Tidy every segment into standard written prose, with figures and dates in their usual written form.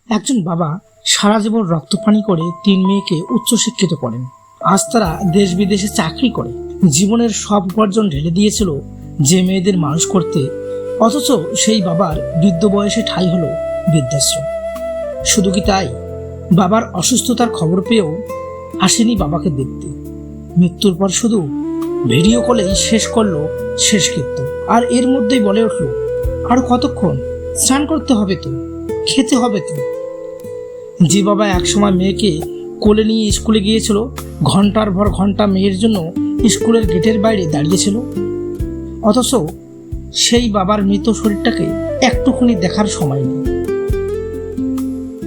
একজন বাবা সারা জীবন রক্তপানি করে 3 মেয়েকে উচ্চশিক্ষিত করেন। আজ তারা দেশ বিদেশে চাকরি করে জীবনের সব উপার্জন ঢেলে দিয়েছিল যে মেয়েদের মানুষ করতে, অথচ সেই বাবার বৃদ্ধ বয়সে ঠাঁই হলো বৃদ্ধাশ্রম। শুধু কি তাই, বাবার অসুস্থতার খবর পেয়েও আসেনি বাবাকে দেখতে। মৃত্যুর পর শুধু ভিডিও কলেই শেষ করলো শেষকৃত্য। আর এর মধ্যেই বলে উঠল, আর কতক্ষণ, স্নান করতে হবে তো, খেতে হবে তো। যে বাবা একসময় মেয়েকে কোলে নিয়ে স্কুলে গিয়েছিল, ঘন্টার পর ঘন্টা মেয়ের জন্য স্কুলের গেটের বাইরে দাঁড়িয়েছিল, অথচ সেই বাবার মৃত শরীরটাকে একটুখানি দেখার সময় নেই।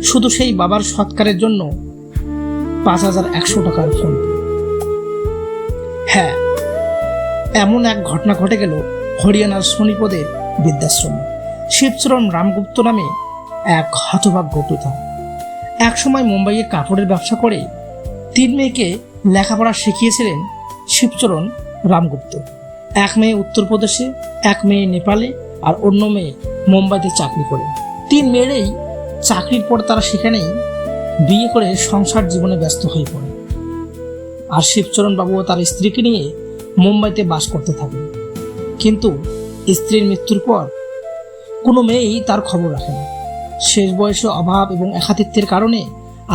শুধু সেই বাবার সৎকারের জন্য 5100 টাকার ফোন। হ্যাঁ, এমন এক ঘটনা ঘটে গেল হরিয়ানার সোনিপদের বৃদ্ধাশ্রমে। শিবচরণ রামগুপ্ত নামে এক হতভাগ্য পিতা একসময় মুম্বাইয়ে কাপড়ের ব্যবসা করে 3 মেয়েকে লেখাপড়া শিখিয়েছিলেন শিবচরণ রামগুপ্ত। এক মেয়ে উত্তরপ্রদেশে, এক মেয়ে নেপালে, আর অন্য মেয়ে মুম্বাইতে চাকরি করে। 3 মেয়েরই চাকরির পর তারা সেখানেই বিয়ে করে সংসার জীবনে ব্যস্ত হয়ে পড়ে। আর শিবচরণ বাবুও তার স্ত্রীকে নিয়ে মুম্বাইতে বাস করতে থাকেন। কিন্তু স্ত্রীর মৃত্যুর পর কোনো মেয়েই তার খবর রাখে না। শেষ বয়সে অভাব এবং একাকিত্বের কারণে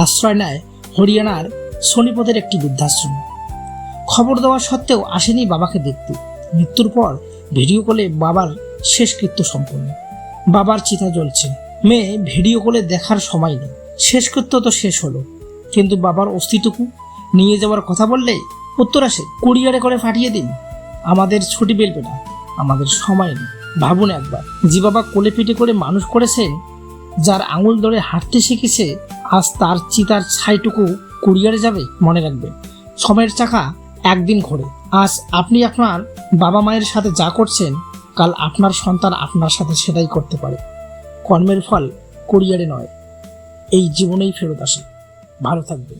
আশ্রয় নেয় হরিয়ানার সোনিপতের একটি বৃদ্ধাশ্রম। খবর দেওয়া সত্ত্বেও আসেনি বাবাকে দেখতে। মৃত্যুর পর ভিডিও কলে বাবার শেষকৃত্য সম্পন্ন। বাবার চিতা জ্বলছে, মেয়ে ভিডিও কলে দেখার সময় নেই। শেষকৃত্য তো শেষ হলো, কিন্তু বাবার অস্থিটুকু নিয়ে যাওয়ার কথা বললে উত্তর আসে, কুরিয়ারে করে পাঠিয়ে দিন, আমাদের ছুটি বেলবে না, আমাদের সময় নেই। ভাবুন একবার, যে বাবা কোলে পিঠে করে মানুষ করেছেন, যার আঙুল ধরে হাঁটতে শিখেছে, আজ তার চিতার ছাইটুকু কুরিয়ারে যাবে। মনে রাখবেন, সময়ের চাকা একদিন ঘোরে। আজ আপনি আপনার বাবা মায়ের সাথে যা করছেন, কাল আপনার সন্তান আপনার সাথে সেটাই করতে পারে। কর্মের ফল কুরিয়ারে নয়, এই জীবনেই ফেরত আসে। ভালো থাকবেন।